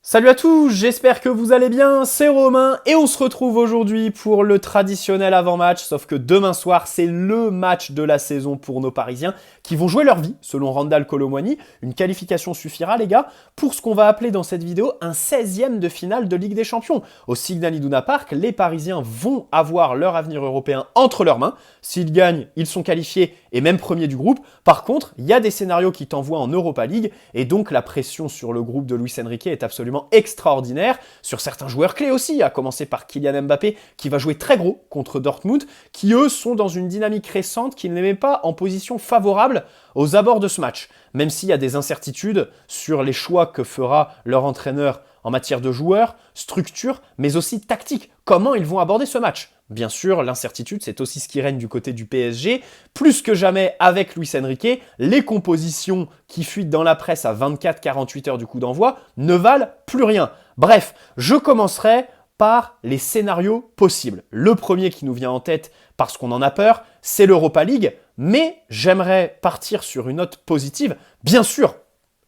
Salut à tous, j'espère que vous allez bien, c'est Romain et on se retrouve aujourd'hui pour le traditionnel avant-match, sauf que demain soir c'est le match de la saison pour nos Parisiens qui vont jouer leur vie, selon Randall Kolo Muani. Une qualification suffira les gars pour ce qu'on va appeler dans cette vidéo un 16e de finale de Ligue des Champions. Au Signal Iduna Park, les Parisiens vont avoir leur avenir européen entre leurs mains. S'ils gagnent, ils sont qualifiés et même premiers du groupe. Par contre, il y a des scénarios qui t'envoient en Europa League et donc la pression sur le groupe de Luis Enrique est absolument extraordinaire, sur certains joueurs clés aussi, à commencer par Kylian Mbappé, qui va jouer très gros contre Dortmund, qui eux sont dans une dynamique récente qui ne les met pas en position favorable aux abords de ce match, même s'il y a des incertitudes sur les choix que fera leur entraîneur en matière de joueurs, structure, mais aussi tactique. Comment ils vont aborder ce match ? Bien sûr, l'incertitude, c'est aussi ce qui règne du côté du PSG. Plus que jamais, avec Luis Enrique, les compositions qui fuitent dans la presse à 24-48 heures du coup d'envoi ne valent plus rien. Bref, je commencerai par les scénarios possibles. Le premier qui nous vient en tête, parce qu'on en a peur, c'est l'Europa League. Mais j'aimerais partir sur une note positive. Bien sûr,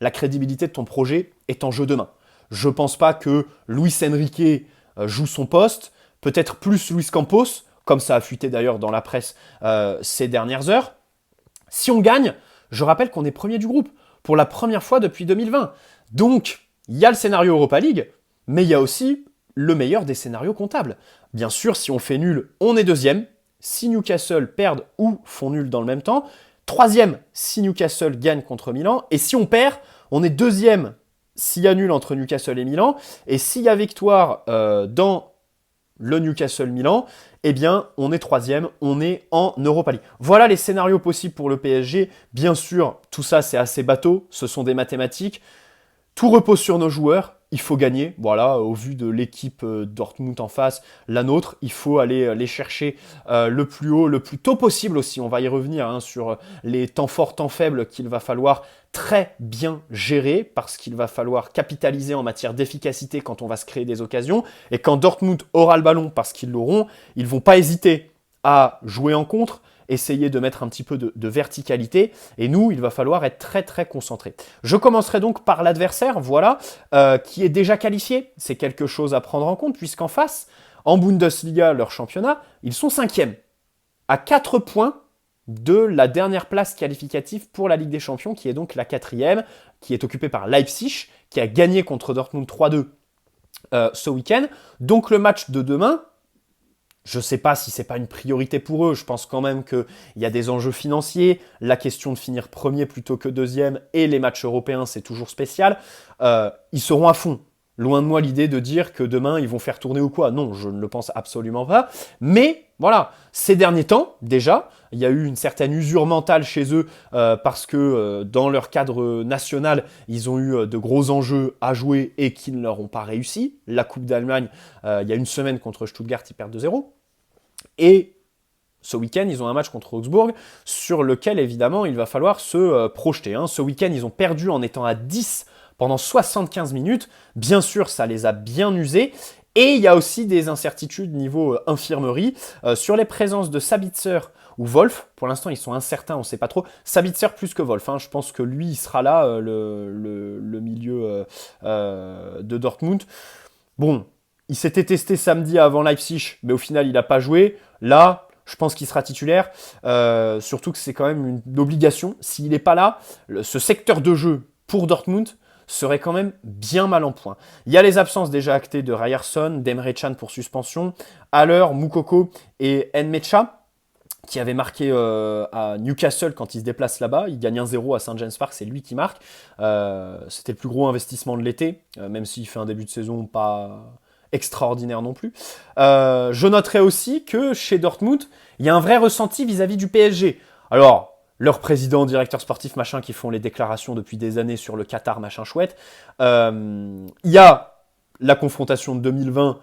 la crédibilité de ton projet est en jeu demain. Je ne pense pas que Luis Enrique joue son poste. Peut-être plus Luis Campos, comme ça a fuité d'ailleurs dans la presse ces dernières heures. Si on gagne, je rappelle qu'on est premier du groupe, pour la première fois depuis 2020. Donc, il y a le scénario Europa League, mais il y a aussi le meilleur des scénarios comptables. Bien sûr, si on fait nul, on est deuxième. Si Newcastle perdent ou font nul dans le même temps. Troisième, si Newcastle gagne contre Milan. Et si on perd, on est deuxième s'il y a nul entre Newcastle et Milan. Et s'il y a victoire dans le Newcastle-Milan, eh bien, on est troisième, on est en Europa League. Voilà les scénarios possibles pour le PSG. Bien sûr, tout ça, c'est assez bateau, ce sont des mathématiques. Tout repose sur nos joueurs, il faut gagner. Voilà, au vu de l'équipe Dortmund en face, la nôtre, il faut aller les chercher le plus haut, le plus tôt possible aussi. On va y revenir sur les temps forts, temps faibles qu'il va falloir très bien gérer parce qu'il va falloir capitaliser en matière d'efficacité quand on va se créer des occasions. Et quand Dortmund aura le ballon, parce qu'ils l'auront, ils ne vont pas hésiter à jouer en contre, essayer de mettre un petit peu de verticalité. Et nous, il va falloir être très très concentré. Je commencerai donc par l'adversaire, voilà, qui est déjà qualifié. C'est quelque chose à prendre en compte, puisqu'en face, en Bundesliga, leur championnat, ils sont 5e, à 4 points de la dernière place qualificative pour la Ligue des Champions, qui est donc la 4e, qui est occupée par Leipzig, qui a gagné contre Dortmund 3-2 ce week-end. Donc le match de demain, je ne sais pas si ce n'est pas une priorité pour eux. Je pense quand même qu'il y a des enjeux financiers. La question de finir premier plutôt que deuxième et les matchs européens, c'est toujours spécial. Ils seront à fond. Loin de moi l'idée de dire que demain, ils vont faire tourner ou quoi. Non, je ne le pense absolument pas. Mais voilà, ces derniers temps, déjà, il y a eu une certaine usure mentale chez eux parce que dans leur cadre national, ils ont eu de gros enjeux à jouer et qui ne leur ont pas réussi. La Coupe d'Allemagne, il y a une semaine contre Stuttgart, ils perdent 2-0. Et ce week-end, ils ont un match contre Augsbourg sur lequel, évidemment, il va falloir se projeter. Ce week-end, ils ont perdu en étant à 10 pendant 75 minutes. Bien sûr, ça les a bien usés. Et il y a aussi des incertitudes niveau infirmerie sur les présences de Sabitzer ou Wolf. Pour l'instant, ils sont incertains, on ne sait pas trop. Sabitzer plus que Wolf. Je pense que lui, il sera là, le milieu de Dortmund. Bon, il s'était testé samedi avant Leipzig, mais au final, il n'a pas joué. Là, je pense qu'il sera titulaire. Surtout que c'est quand même une obligation. S'il n'est pas là, ce secteur de jeu pour Dortmund serait quand même bien mal en point. Il y a les absences déjà actées de Ryerson, d'Emre Can pour suspension, Haller, Moukoko et Nmecha, qui avait marqué à Newcastle quand il se déplace là-bas. Il gagne 1-0 à St. James Park, c'est lui qui marque. C'était le plus gros investissement de l'été, même s'il fait un début de saison pas extraordinaire non plus. Je noterai aussi que chez Dortmund, il y a un vrai ressenti vis-à-vis du PSG. Alors, leur président, directeur sportif, machin, qui font les déclarations depuis des années sur le Qatar, machin chouette. Il y a la confrontation de 2020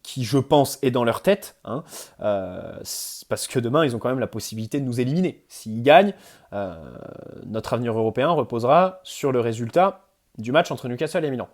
qui, je pense, est dans leur tête, parce que demain, ils ont quand même la possibilité de nous éliminer. S'ils gagnent, notre avenir européen reposera sur le résultat du match entre Newcastle et Milan.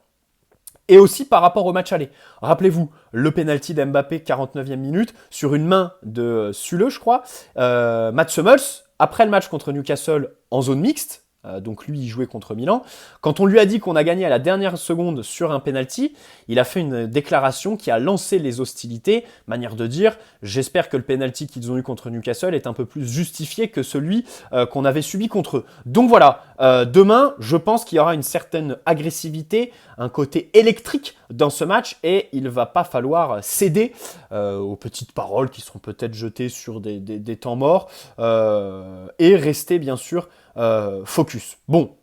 Et aussi par rapport au match aller. Rappelez-vous, le penalty d'Mbappé, 49e minute, sur une main de Süle, je crois. Mats Hummels, après le match contre Newcastle en zone mixte, Donc lui, il jouait contre Milan. Quand on lui a dit qu'on a gagné à la dernière seconde sur un penalty, il a fait une déclaration qui a lancé les hostilités, manière de dire « J'espère que le penalty qu'ils ont eu contre Newcastle est un peu plus justifié que celui qu'on avait subi contre eux. » Donc voilà, demain, je pense qu'il y aura une certaine agressivité, un côté électrique dans ce match et il ne va pas falloir céder aux petites paroles qui seront peut-être jetées sur des temps morts et rester bien sûr focus. Bon,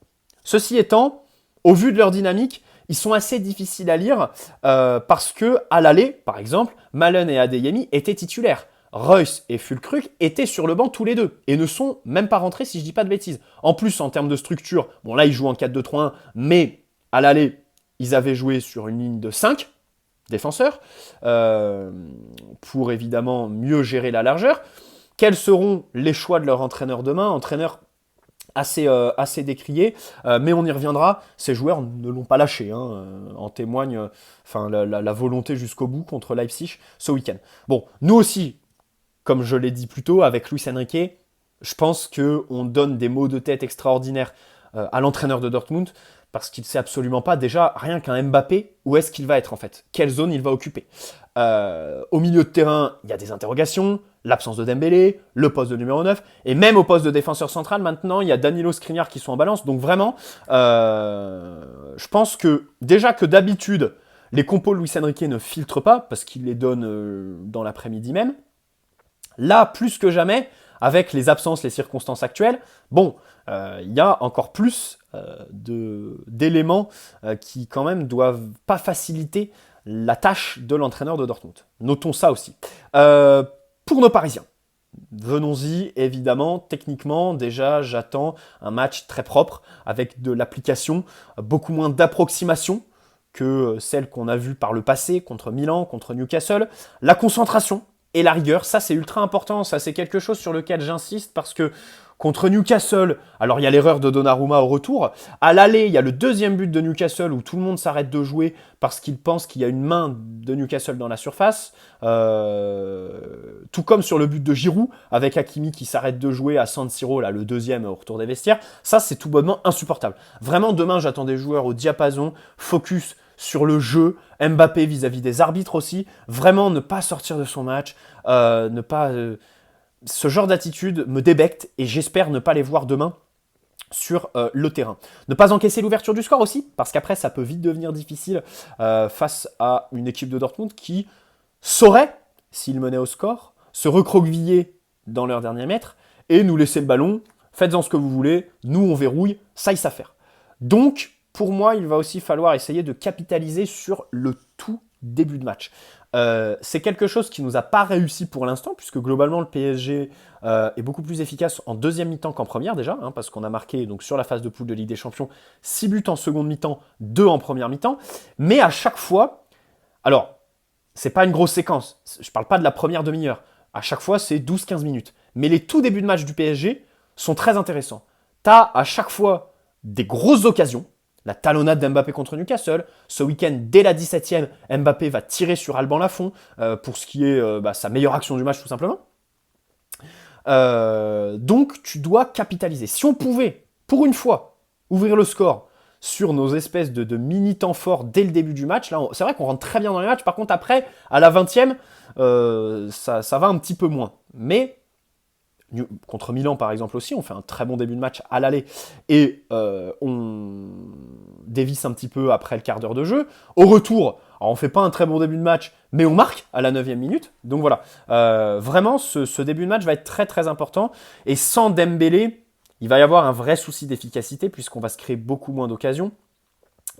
ceci étant, au vu de leur dynamique, ils sont assez difficiles à lire parce que à l'aller, par exemple, Malen et Adeyemi étaient titulaires. Reus et Füllkrug étaient sur le banc tous les deux et ne sont même pas rentrés si je dis pas de bêtises. En plus, en termes de structure, bon là ils jouent en 4-2-3-1, mais à l'aller, ils avaient joué sur une ligne de 5 défenseurs pour évidemment mieux gérer la largeur. Quels seront les choix de leur entraîneur demain? Entraîneur assez décrié, mais on y reviendra. Ces joueurs ne l'ont pas lâché, en témoigne la volonté jusqu'au bout contre Leipzig ce week-end. Bon, nous aussi, comme je l'ai dit plus tôt, avec Luis Enrique, je pense qu'on donne des mots de tête extraordinaires à l'entraîneur de Dortmund, parce qu'il ne sait absolument pas déjà, rien qu'un Mbappé, où est-ce qu'il va être en fait, quelle zone il va occuper. Au milieu de terrain, il y a des interrogations, l'absence de Dembélé, le poste de numéro 9, et même au poste de défenseur central, maintenant, il y a Danilo Skriniar qui sont en balance. Donc vraiment, je pense que déjà que d'habitude, les compos de Luis Enrique ne filtrent pas, parce qu'il les donne dans l'après-midi même. Là, plus que jamais, avec les absences, les circonstances actuelles, bon, il y a encore plus d'éléments qui quand même doivent pas faciliter la tâche de l'entraîneur de Dortmund. Notons ça aussi. Pour nos Parisiens, venons-y, évidemment, techniquement, déjà, j'attends un match très propre, avec de l'application, beaucoup moins d'approximation que celle qu'on a vue par le passé, contre Milan, contre Newcastle. La concentration et la rigueur, ça c'est ultra important, ça c'est quelque chose sur lequel j'insiste, parce que contre Newcastle, alors il y a l'erreur de Donnarumma au retour. À l'aller, il y a le deuxième but de Newcastle où tout le monde s'arrête de jouer parce qu'il pense qu'il y a une main de Newcastle dans la surface. Tout comme sur le but de Giroud, avec Hakimi qui s'arrête de jouer à San Siro, là, le deuxième au retour des vestiaires. Ça, c'est tout bonnement insupportable. Vraiment, demain, j'attends des joueurs au diapason, focus sur le jeu, Mbappé vis-à-vis des arbitres aussi. Vraiment, ne pas sortir de son match, ne pas... ce genre d'attitude me débecte et j'espère ne pas les voir demain sur le terrain. Ne pas encaisser l'ouverture du score aussi, parce qu'après ça peut vite devenir difficile face à une équipe de Dortmund qui saurait, s'il menait au score, se recroqueviller dans leur dernier mètre et nous laisser le ballon, faites-en ce que vous voulez, nous on verrouille, ça ils savent faire. Donc, pour moi, il va aussi falloir essayer de capitaliser sur le tout début de match. C'est quelque chose qui ne nous a pas réussi pour l'instant, puisque globalement le PSG est beaucoup plus efficace en deuxième mi-temps qu'en première déjà, parce qu'on a marqué donc, sur la phase de poule de Ligue des Champions 6 buts en seconde mi-temps, 2 en première mi-temps, mais à chaque fois, alors c'est pas une grosse séquence, je parle pas de la première demi-heure, à chaque fois c'est 12-15 minutes, mais les tout débuts de match du PSG sont très intéressants. T'as à chaque fois des grosses occasions, la talonnade d'Mbappé contre Newcastle. Ce week-end, dès la 17e, Mbappé va tirer sur Alban Lafont pour ce qui est sa meilleure action du match, tout simplement. Donc, tu dois capitaliser. Si on pouvait, pour une fois, ouvrir le score sur nos espèces de mini temps forts dès le début du match, là, c'est vrai qu'on rentre très bien dans les matchs. Par contre, après, à la 20e, ça va un petit peu moins. Mais... contre Milan par exemple aussi, on fait un très bon début de match à l'aller et on dévisse un petit peu après le quart d'heure de jeu. Au retour, alors on fait pas un très bon début de match, mais on marque à la 9e minute. Donc voilà, vraiment ce début de match va être très très important et sans Dembélé, il va y avoir un vrai souci d'efficacité puisqu'on va se créer beaucoup moins d'occasions.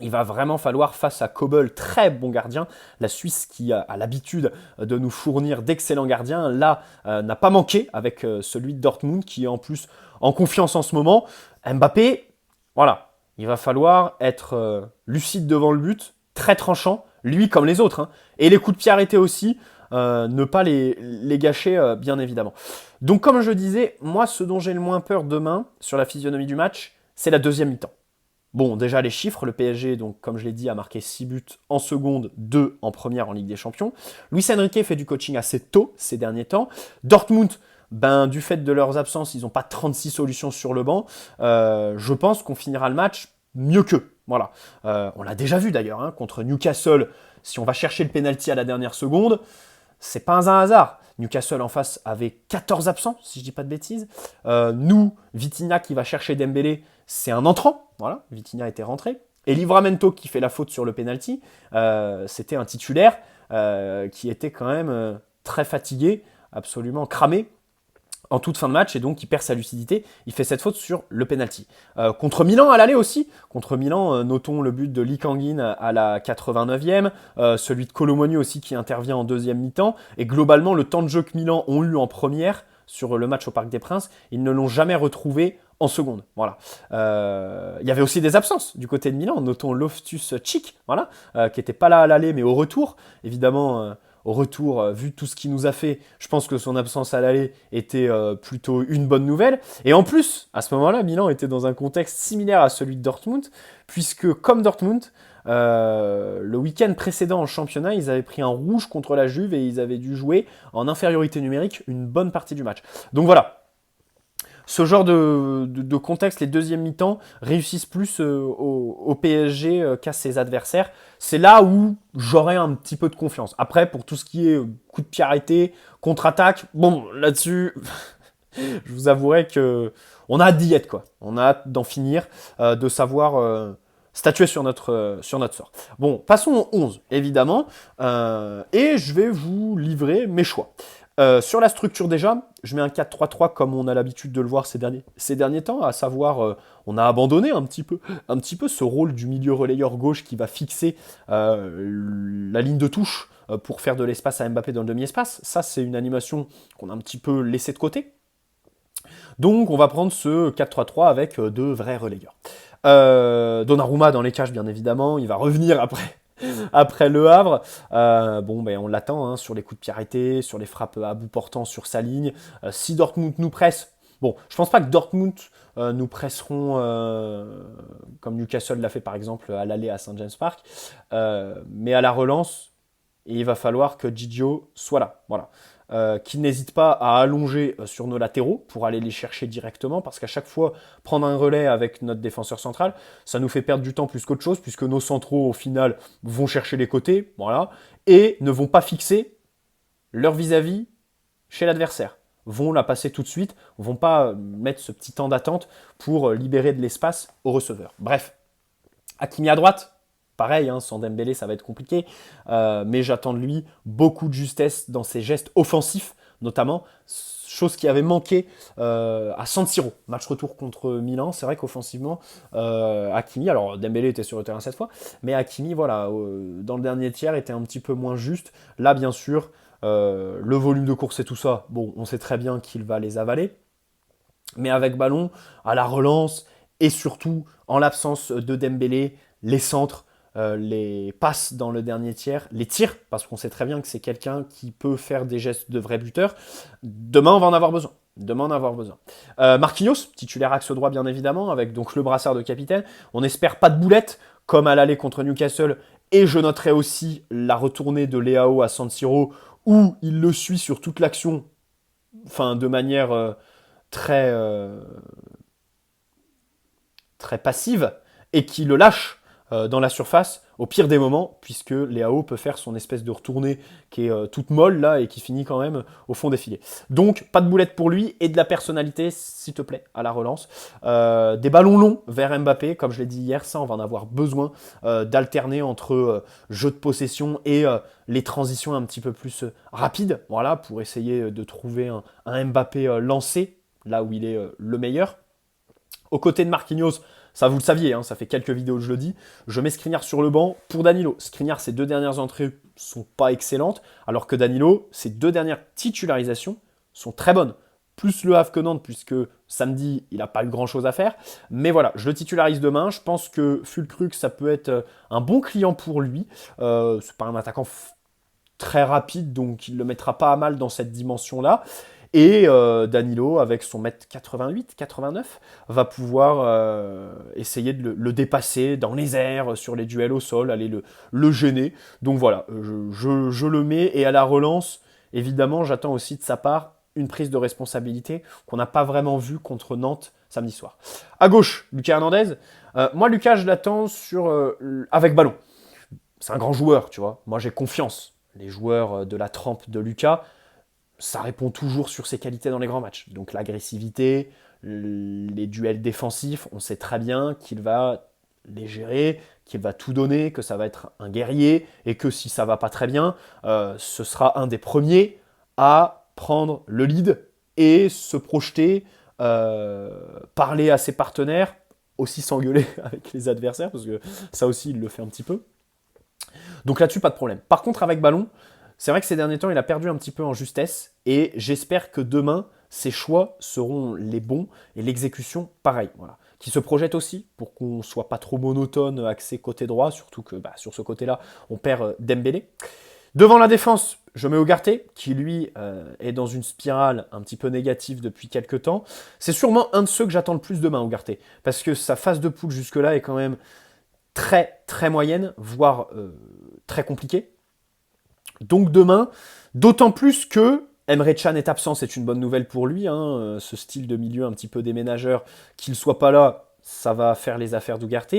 Il va vraiment falloir, face à Kobel, très bon gardien, la Suisse qui a l'habitude de nous fournir d'excellents gardiens, là, n'a pas manqué avec celui de Dortmund, qui est en plus en confiance en ce moment. Mbappé, voilà, il va falloir être lucide devant le but, très tranchant, lui comme les autres, et les coups de pied arrêtés aussi, ne pas les gâcher, bien évidemment. Donc comme je disais, moi, ce dont j'ai le moins peur demain, sur la physionomie du match, c'est la deuxième mi-temps. Bon, déjà les chiffres, le PSG, donc comme je l'ai dit, a marqué 6 buts en seconde, 2 en première en Ligue des Champions. Luis Enrique fait du coaching assez tôt ces derniers temps. Dortmund, ben, du fait de leurs absences, ils n'ont pas 36 solutions sur le banc. Je pense qu'on finira le match mieux qu'eux. Voilà. On l'a déjà vu d'ailleurs, hein, contre Newcastle, si on va chercher le penalty à la dernière seconde, c'est pas un hasard. Newcastle en face avait 14 absents, si je dis pas de bêtises. Nous, Vitinha qui va chercher Dembélé, c'est un entrant. Voilà, Vitinha était rentré. Et Livramento qui fait la faute sur le penalty, c'était un titulaire qui était quand même très fatigué, absolument cramé en toute fin de match, et donc il perd sa lucidité. Il fait cette faute sur le penalty. Contre Milan à l'aller aussi. Contre Milan, notons le but de Lee Kangin à la 89e, celui de Colomoni aussi qui intervient en deuxième mi-temps, et globalement le temps de jeu que Milan ont eu en première sur le match au Parc des Princes, ils ne l'ont jamais retrouvé en seconde. Voilà. Il y avait aussi des absences du côté de Milan, notons Loftus-Cheek, voilà, qui n'était pas là à l'aller mais au retour. Évidemment, au retour, vu tout ce qu'il nous a fait, je pense que son absence à l'aller était plutôt une bonne nouvelle. Et en plus, à ce moment-là, Milan était dans un contexte similaire à celui de Dortmund, puisque comme Dortmund, le week-end précédent en championnat, ils avaient pris un rouge contre la Juve et ils avaient dû jouer en infériorité numérique une bonne partie du match. Donc voilà. Ce genre de contexte, les deuxièmes mi-temps réussissent plus au PSG qu'à ses adversaires. C'est là où j'aurais un petit peu de confiance. Après, pour tout ce qui est coup de pied arrêté, contre-attaque, bon, là-dessus, je vous avouerai que on a hâte d'y être, quoi. On a hâte d'en finir, de savoir statuer sur notre sort. Bon, passons au 11, évidemment, et je vais vous livrer mes choix. Sur la structure déjà, je mets un 4-3-3 comme on a l'habitude de le voir ces derniers temps, à savoir on a abandonné un petit peu ce rôle du milieu relayeur gauche qui va fixer la ligne de touche pour faire de l'espace à Mbappé dans le demi-espace. Ça, c'est une animation qu'on a un petit peu laissée de côté. Donc on va prendre ce 4-3-3 avec deux vrais relayeurs. Donnarumma dans les cages bien évidemment, il va revenir après Le Havre. Bon, ben, on l'attend hein, sur les coups de pied arrêtés, sur les frappes à bout portant sur sa ligne. Si Dortmund nous presse, bon, je pense pas que Dortmund nous presseront comme Newcastle l'a fait par exemple à l'aller à St. James Park, mais à la relance, il va falloir que Gigio soit là. Voilà. Qui n'hésite pas à allonger sur nos latéraux pour aller les chercher directement, parce qu'à chaque fois, prendre un relais avec notre défenseur central, ça nous fait perdre du temps plus qu'autre chose, puisque nos centraux, au final, vont chercher les côtés, voilà, et ne vont pas fixer leur vis-à-vis chez l'adversaire. Vont la passer tout de suite, vont pas mettre ce petit temps d'attente pour libérer de l'espace au receveur. Bref, Hakimi à droite, pareil, hein, sans Dembélé, ça va être compliqué, mais j'attends de lui beaucoup de justesse dans ses gestes offensifs, notamment, chose qui avait manqué à San Siro, match retour contre Milan. C'est vrai qu'offensivement, Hakimi, alors Dembélé était sur le terrain cette fois, mais Hakimi, voilà, dans le dernier tiers, était un petit peu moins juste. Là, bien sûr, le volume de course et tout ça, bon, on sait très bien qu'il va les avaler, mais avec ballon, à la relance, et surtout, en l'absence de Dembélé, les centres, les passes dans le dernier tiers, les tirs, parce qu'on sait très bien que c'est quelqu'un qui peut faire des gestes de vrai buteur. Demain, on va en avoir besoin. Marquinhos, titulaire axe droit bien évidemment, avec donc le brassard de capitaine. On n'espère pas de boulette, comme à l'aller contre Newcastle. Et je noterai aussi la retournée de Leao à San Siro, où il le suit sur toute l'action, enfin de manière très, très passive, et qui le lâche dans la surface au pire des moments, puisque Leao peut faire son espèce de retournée qui est toute molle là et qui finit quand même au fond des filets. Donc pas de boulette pour lui et de la personnalité s'il te plaît à la relance. Des ballons longs vers Mbappé, comme je l'ai dit hier, ça on va en avoir besoin d'alterner entre jeu de possession et les transitions un petit peu plus rapides, voilà, pour essayer de trouver un Mbappé lancé là où il est le meilleur. Aux côtés de Marquinhos, ça vous le saviez, hein, ça fait quelques vidéos que je le dis, je mets Skriniar sur le banc pour Danilo. Skriniar, ses deux dernières entrées sont pas excellentes, alors que Danilo, ses deux dernières titularisations sont très bonnes. Plus Le Havre que Nantes, puisque samedi, il n'a pas eu grand-chose à faire. Mais voilà, je le titularise demain. Je pense que Füllkrug, ça peut être un bon client pour lui. C'est pas un attaquant très rapide, donc il ne le mettra pas à mal dans cette dimension-là. Et Danilo, avec son mètre 88, 89, va pouvoir essayer de le dépasser dans les airs, sur les duels au sol, aller le gêner. Donc voilà, je le mets. Et à la relance, évidemment, j'attends aussi de sa part une prise de responsabilité qu'on n'a pas vraiment vue contre Nantes samedi soir. À gauche, Lucas Hernandez. Moi, Lucas, je l'attends avec ballon. C'est un grand joueur, tu vois. Moi, j'ai confiance. Les joueurs de la trempe de Lucas, ça répond toujours sur ses qualités dans les grands matchs. Donc l'agressivité, les duels défensifs, on sait très bien qu'il va les gérer, qu'il va tout donner, que ça va être un guerrier, et que si ça va pas très bien, ce sera un des premiers à prendre le lead et se projeter, parler à ses partenaires, aussi s'engueuler avec les adversaires, parce que ça aussi il le fait un petit peu. Donc là-dessus, pas de problème. Par contre, avec ballon, c'est vrai que ces derniers temps, il a perdu un petit peu en justesse, et j'espère que demain, ses choix seront les bons, et l'exécution, pareil. Voilà. Qui se projette aussi, pour qu'on ne soit pas trop monotone axé côté droit, surtout que sur ce côté-là, on perd Dembélé. Devant la défense, je mets Ugarte, qui lui est dans une spirale un petit peu négative depuis quelques temps. C'est sûrement un de ceux que j'attends le plus demain, Ugarte, parce que sa phase de poule jusque-là est quand même très très moyenne, voire très compliquée. Donc demain, d'autant plus que Emre Can est absent, c'est une bonne nouvelle pour lui. Ce style de milieu un petit peu déménageur, qu'il ne soit pas là, ça va faire les affaires d'Ugarte.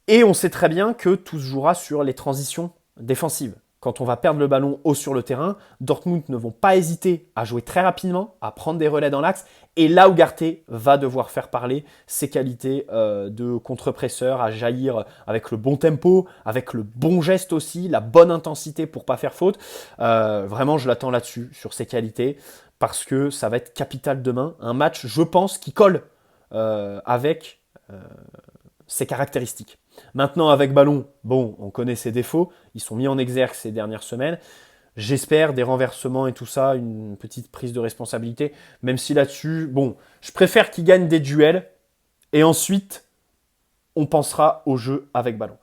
Et on sait très bien que tout se jouera sur les transitions défensives. Quand on va perdre le ballon haut sur le terrain, Dortmund ne vont pas hésiter à jouer très rapidement, à prendre des relais dans l'axe. Et là, Ugarte va devoir faire parler ses qualités de contre-presseur, à jaillir avec le bon tempo, avec le bon geste aussi, la bonne intensité pour pas faire faute. Vraiment, je l'attends là-dessus, sur ses qualités, parce que ça va être capital demain. Un match, je pense, qui colle avec ses caractéristiques. Maintenant, avec ballon, bon, on connaît ses défauts, ils sont mis en exergue ces dernières semaines. J'espère des renversements et tout ça, une petite prise de responsabilité, même si là-dessus, bon, je préfère qu'il gagne des duels, et ensuite, on pensera au jeu avec ballon.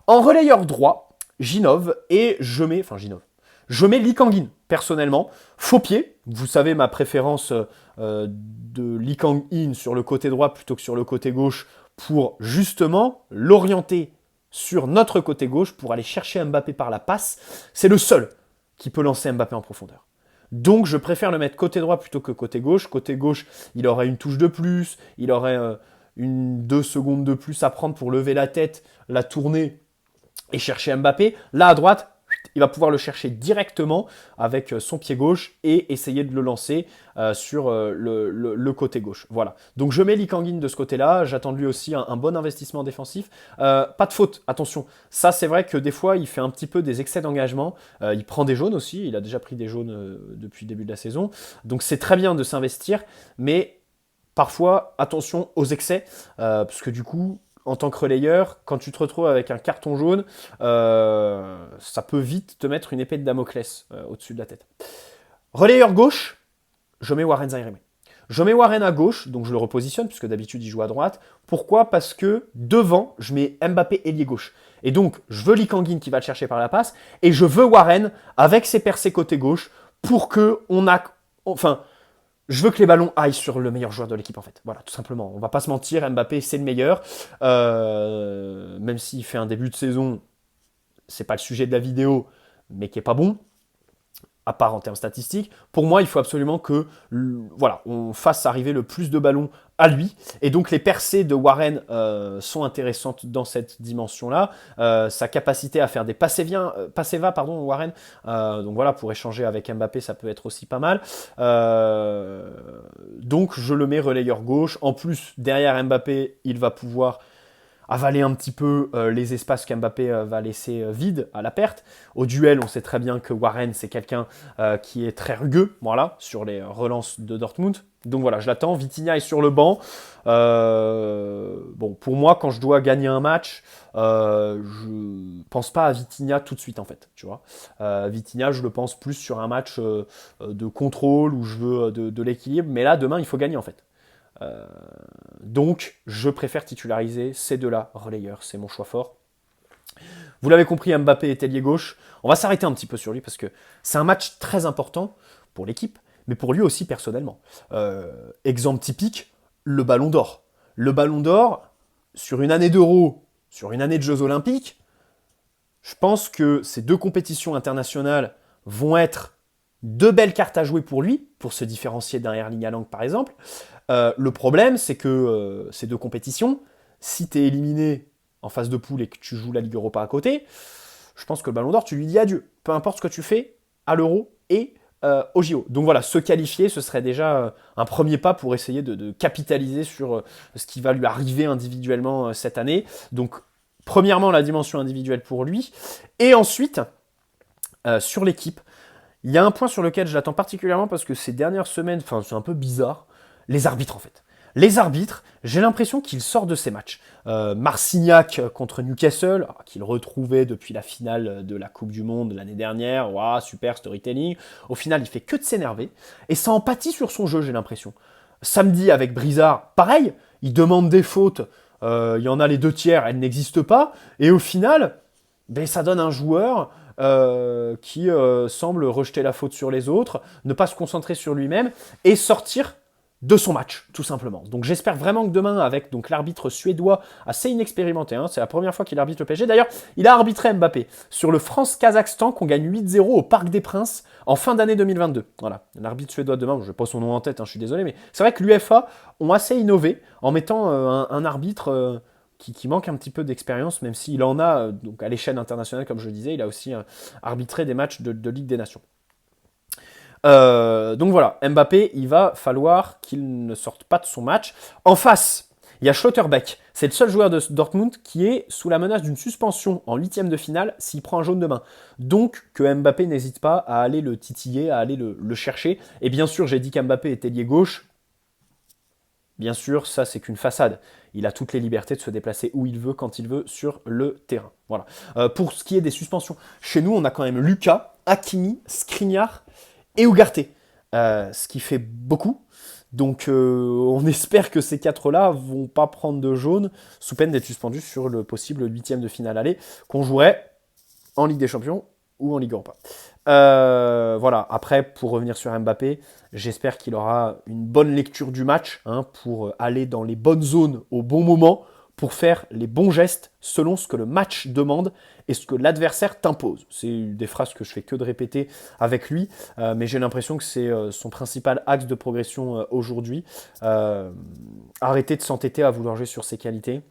En relayeur droit, Ginov, et je mets Lee Kang-in, personnellement. Faux pied, vous savez ma préférence de Lee Kang-in sur le côté droit plutôt que sur le côté gauche, pour justement l'orienter sur notre côté gauche pour aller chercher Mbappé par la passe. C'est le seul qui peut lancer Mbappé en profondeur. Donc je préfère le mettre côté droit plutôt que côté gauche. Côté gauche, il aurait une touche de plus, il aurait 2 secondes de plus à prendre pour lever la tête, la tourner et chercher Mbappé. Là à droite, il va pouvoir le chercher directement avec son pied gauche et essayer de le lancer sur le côté gauche. Voilà. Donc je mets Lee Kang-in de ce côté-là. J'attends de lui aussi un bon investissement défensif. Pas de faute, attention. Ça, c'est vrai que des fois, il fait un petit peu des excès d'engagement. Il prend des jaunes aussi. Il a déjà pris des jaunes depuis le début de la saison. Donc c'est très bien de s'investir, mais parfois, attention aux excès, parce que du coup, en tant que relayeur, quand tu te retrouves avec un carton jaune, ça peut vite te mettre une épée de Damoclès au-dessus de la tête. Relayeur gauche, je mets Warren Zaïre-Emery. Je mets Warren à gauche, donc je le repositionne, puisque d'habitude il joue à droite. Pourquoi ? Parce que devant, je mets Mbappé ailier gauche. Et donc, je veux Lee Kang-in qui va le chercher par la passe, et je veux Warren avec ses percées côté gauche, pour que je veux que les ballons aillent sur le meilleur joueur de l'équipe, en fait. Voilà, tout simplement. On va pas se mentir, Mbappé, c'est le meilleur. Même s'il fait un début de saison, c'est pas le sujet de la vidéo, mais qui est pas bon, à part en termes statistiques. Pour moi, il faut absolument que on fasse arriver le plus de ballons à lui. Et donc, les percées de Warren sont intéressantes dans cette dimension-là. Sa capacité à faire des passez-va, Warren. Donc voilà, pour échanger avec Mbappé, ça peut être aussi pas mal. Donc, je le mets relayeur gauche. En plus, derrière Mbappé, il va pouvoir avaler un petit peu les espaces qu'Mbappé va laisser vides à la perte. Au duel, on sait très bien que Warren, c'est quelqu'un qui est très rugueux, voilà, sur les relances de Dortmund. Donc voilà, je l'attends. Vitinha est sur le banc. Bon, pour moi, quand je dois gagner un match, je pense pas à Vitinha tout de suite, en fait, tu vois. Vitinha, je le pense plus sur un match de contrôle où je veux de l'équilibre. Mais là, demain, il faut gagner, en fait. Donc, je préfère titulariser ces deux-là, relayeurs, c'est mon choix fort. Vous l'avez compris, Mbappé est ailier gauche. On va s'arrêter un petit peu sur lui parce que c'est un match très important pour l'équipe, mais pour lui aussi personnellement. Exemple typique, le Ballon d'Or. Le Ballon d'Or, sur une année d'Euro, sur une année de Jeux Olympiques, je pense que ces deux compétitions internationales vont être deux belles cartes à jouer pour lui, pour se différencier d'un Erling Haaland par exemple. Le problème, c'est que ces deux compétitions, si tu es éliminé en phase de poule et que tu joues la Ligue Europa à côté, je pense que le Ballon d'Or, tu lui dis adieu. Peu importe ce que tu fais à l'Euro et au JO. Donc voilà, se qualifier, ce serait déjà un premier pas pour essayer de capitaliser sur ce qui va lui arriver individuellement cette année. Donc, premièrement, la dimension individuelle pour lui. Et ensuite, sur l'équipe, il y a un point sur lequel je l'attends particulièrement parce que ces dernières semaines, enfin c'est un peu bizarre, les arbitres en fait. Les arbitres, j'ai l'impression qu'ils sortent de ces matchs. Marcignac contre Newcastle, qu'il retrouvait depuis la finale de la Coupe du Monde l'année dernière, waouh, super storytelling. Au final, il fait que de s'énerver et ça empathie sur son jeu, j'ai l'impression. Samedi avec Brizard, pareil, il demande des fautes, il y en a les deux tiers, elles n'existent pas, et au final, ben, ça donne un joueur qui semble rejeter la faute sur les autres, ne pas se concentrer sur lui-même et sortir de son match, tout simplement. Donc j'espère vraiment que demain, avec donc l'arbitre suédois assez inexpérimenté, hein, c'est la première fois qu'il arbitre le PSG. D'ailleurs, il a arbitré Mbappé sur le France-Kazakhstan qu'on gagne 8-0 au Parc des Princes en fin d'année 2022. Voilà, l'arbitre suédois demain, je n'ai pas son nom en tête, hein, je suis désolé, mais c'est vrai que l'UEFA ont assez innové en mettant un arbitre qui manque un petit peu d'expérience, même s'il en a, donc à l'échelle internationale, comme je le disais, il a aussi arbitré des matchs de Ligue des Nations. Donc voilà, Mbappé, il va falloir qu'il ne sorte pas de son match. En face, il y a Schlotterbeck. C'est le seul joueur de Dortmund qui est sous la menace d'une suspension en huitième de finale s'il prend un jaune demain. Donc que Mbappé n'hésite pas à aller le titiller, à aller le chercher. Et bien sûr, j'ai dit qu'Mbappé était ailier gauche. Bien sûr, ça c'est qu'une façade. Il a toutes les libertés de se déplacer où il veut, quand il veut, sur le terrain. Voilà. Pour ce qui est des suspensions, chez nous, on a quand même Lucas, Hakimi, Skriniar et Ugarte, ce qui fait beaucoup. Donc on espère que ces quatre-là vont pas prendre de jaune sous peine d'être suspendus sur le possible huitième de finale aller qu'on jouerait en Ligue des Champions ou en Ligue Europa. Voilà, après, pour revenir sur Mbappé, j'espère qu'il aura une bonne lecture du match hein, pour aller dans les bonnes zones au bon moment, pour faire les bons gestes selon ce que le match demande et ce que l'adversaire t'impose. C'est des phrases que je fais que de répéter avec lui, mais j'ai l'impression que c'est son principal axe de progression aujourd'hui. Arrêter de s'entêter à vouloir jouer sur ses qualités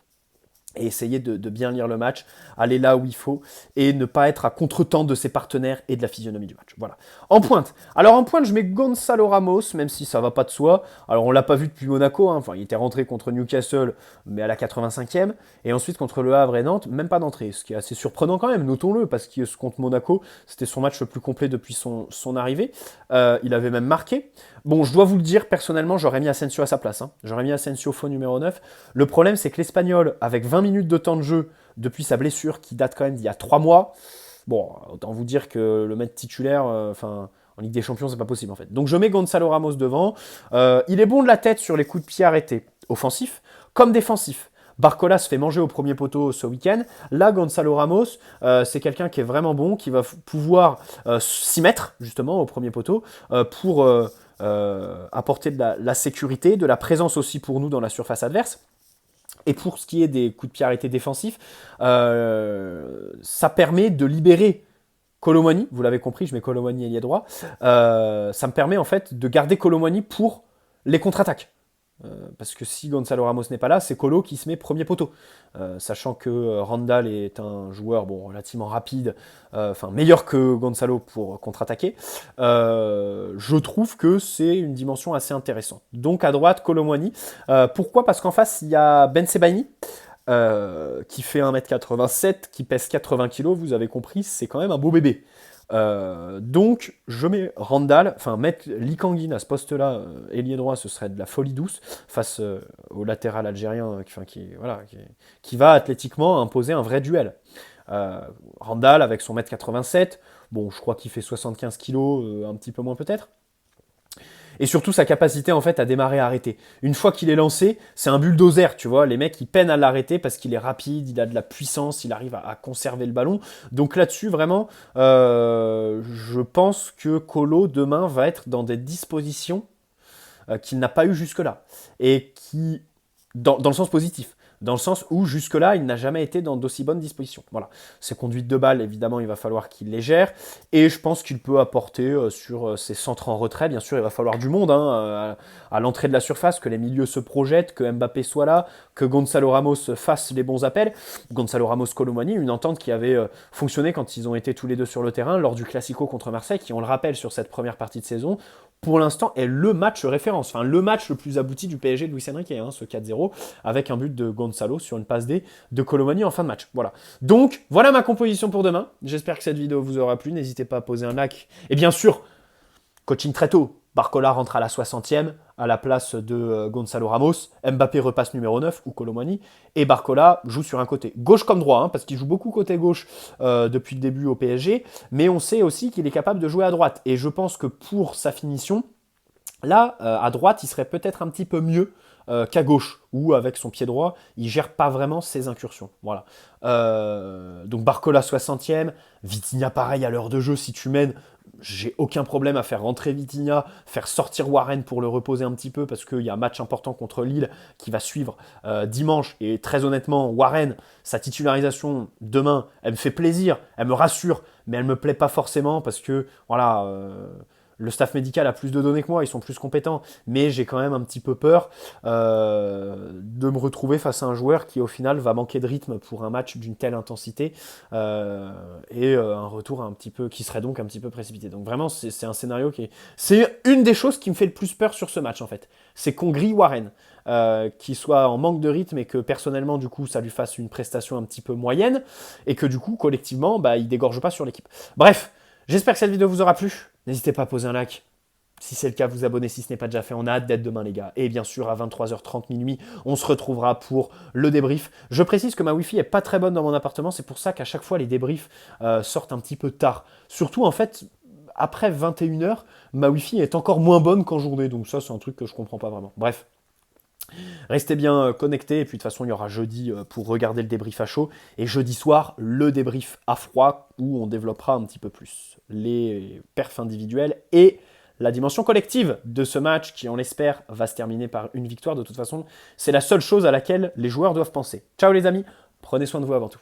et essayer de bien lire le match, aller là où il faut, et ne pas être à contretemps de ses partenaires et de la physionomie du match. Voilà. En pointe. Alors en pointe, je mets Gonzalo Ramos, même si ça va pas de soi. Alors on l'a pas vu depuis Monaco, hein. Enfin il était rentré contre Newcastle, mais à la 85e, et ensuite contre Le Havre et Nantes, même pas d'entrée, ce qui est assez surprenant quand même, notons-le, parce que contre Monaco, c'était son match le plus complet depuis son arrivée. Il avait même marqué. Bon, je dois vous le dire, personnellement, j'aurais mis Asensio à sa place. Hein. J'aurais mis Asensio faux numéro 9. Le problème, c'est que l'Espagnol, avec 20 minutes de temps de jeu depuis sa blessure qui date quand même d'il y a 3 mois, bon, autant vous dire que le mettre titulaire, en Ligue des Champions, c'est pas possible en fait. Donc je mets Gonzalo Ramos devant. Il est bon de la tête sur les coups de pied arrêtés, offensifs comme défensifs. Barcola se fait manger au premier poteau ce week-end. Là, Gonzalo Ramos, c'est quelqu'un qui est vraiment bon, qui va pouvoir s'y mettre justement au premier poteau pour apporter de la sécurité, de la présence aussi pour nous dans la surface adverse. Et pour ce qui est des coups de pied arrêtés défensifs, ça permet de libérer Kolo Muani. Vous l'avez compris, je mets Kolo Muani ailier droit. Ça me permet en fait de garder Kolo Muani pour les contre-attaques. Parce que si Gonzalo Ramos n'est pas là, c'est Kolo qui se met premier poteau. Sachant que Randall est un joueur relativement rapide, meilleur que Gonzalo pour contre-attaquer, je trouve que c'est une dimension assez intéressante. Donc à droite, Kolo Muani. Pourquoi ? Parce qu'en face, il y a Ben Sebaini, qui fait 1m87, qui pèse 80 kg, vous avez compris, c'est quand même un beau bébé. Donc je mets Randall, mettre Lee Kangin à ce poste-là, ailier droit, ce serait de la folie douce face au latéral algérien qui va athlétiquement imposer un vrai duel. Randall avec son 1m87, bon je crois qu'il fait 75 kg, un petit peu moins peut-être. Et surtout sa capacité en fait à démarrer, à arrêter. Une fois qu'il est lancé, c'est un bulldozer, tu vois. Les mecs, ils peinent à l'arrêter parce qu'il est rapide, il a de la puissance, il arrive à conserver le ballon. Donc là-dessus, vraiment, je pense que Kolo, demain, va être dans des dispositions qu'il n'a pas eu jusque-là. Et qui, dans le sens positif, dans le sens où jusque-là, il n'a jamais été dans d'aussi bonnes dispositions. Voilà. Ses conduites de balle, évidemment, il va falloir qu'il les gère, et je pense qu'il peut apporter sur ses centres en retrait, bien sûr, il va falloir du monde à l'entrée de la surface, que les milieux se projettent, que Mbappé soit là, que Gonzalo Ramos fasse les bons appels. Gonzalo Ramos-Colomani, une entente qui avait fonctionné quand ils ont été tous les deux sur le terrain lors du Classico contre Marseille, qui, on le rappelle, sur cette première partie de saison, pour l'instant, est le match référence. Enfin, le match le plus abouti du PSG de Luis Enrique, ce 4-0, avec un but de Gonzalo sur une passe D de Colomani en fin de match. Voilà. Donc, voilà ma composition pour demain. J'espère que cette vidéo vous aura plu. N'hésitez pas à poser un like. Et bien sûr, coaching très tôt. Barcola rentre à la 60e à la place de Gonzalo Ramos. Mbappé repasse numéro 9 ou Colomani. Et Barcola joue sur un côté. Gauche comme droit, parce qu'il joue beaucoup côté gauche depuis le début au PSG. Mais on sait aussi qu'il est capable de jouer à droite. Et je pense que pour sa finition, là, à droite, il serait peut-être un petit peu mieux qu'à gauche, où avec son pied droit, il gère pas vraiment ses incursions. Voilà. Donc Barcola 60e, Vitinha pareil à l'heure de jeu, si tu mènes, j'ai aucun problème à faire rentrer Vitinha, faire sortir Warren pour le reposer un petit peu, parce qu'il y a un match important contre Lille qui va suivre dimanche, et très honnêtement, Warren, sa titularisation demain, elle me fait plaisir, elle me rassure, mais elle me plaît pas forcément, parce que, voilà... le staff médical a plus de données que moi, ils sont plus compétents, mais j'ai quand même un petit peu peur de me retrouver face à un joueur qui au final va manquer de rythme pour un match d'une telle intensité et un retour un petit peu qui serait donc un petit peu précipité. Donc vraiment c'est un scénario qui est... C'est une des choses qui me fait le plus peur sur ce match en fait. C'est qu'on grille Warren, qui soit en manque de rythme et que personnellement du coup ça lui fasse une prestation un petit peu moyenne et que du coup collectivement il dégorge pas sur l'équipe. Bref, j'espère que cette vidéo vous aura plu. N'hésitez pas à poser un like. Si c'est le cas, vous abonner si ce n'est pas déjà fait. On a hâte d'être demain, les gars. Et bien sûr, à 23h30 minuit, on se retrouvera pour le débrief. Je précise que ma Wi-Fi est pas très bonne dans mon appartement. C'est pour ça qu'à chaque fois, les débriefs sortent un petit peu tard. Surtout, en fait, après 21h, ma Wi-Fi est encore moins bonne qu'en journée. Donc ça, c'est un truc que je comprends pas vraiment. Bref. Restez bien connectés, et puis de toute façon il y aura jeudi pour regarder le débrief à chaud, et jeudi soir le débrief à froid où on développera un petit peu plus les perfs individuels et la dimension collective de ce match qui on l'espère va se terminer par une victoire. De toute façon c'est la seule chose à laquelle les joueurs doivent penser. Ciao les amis, prenez soin de vous avant tout.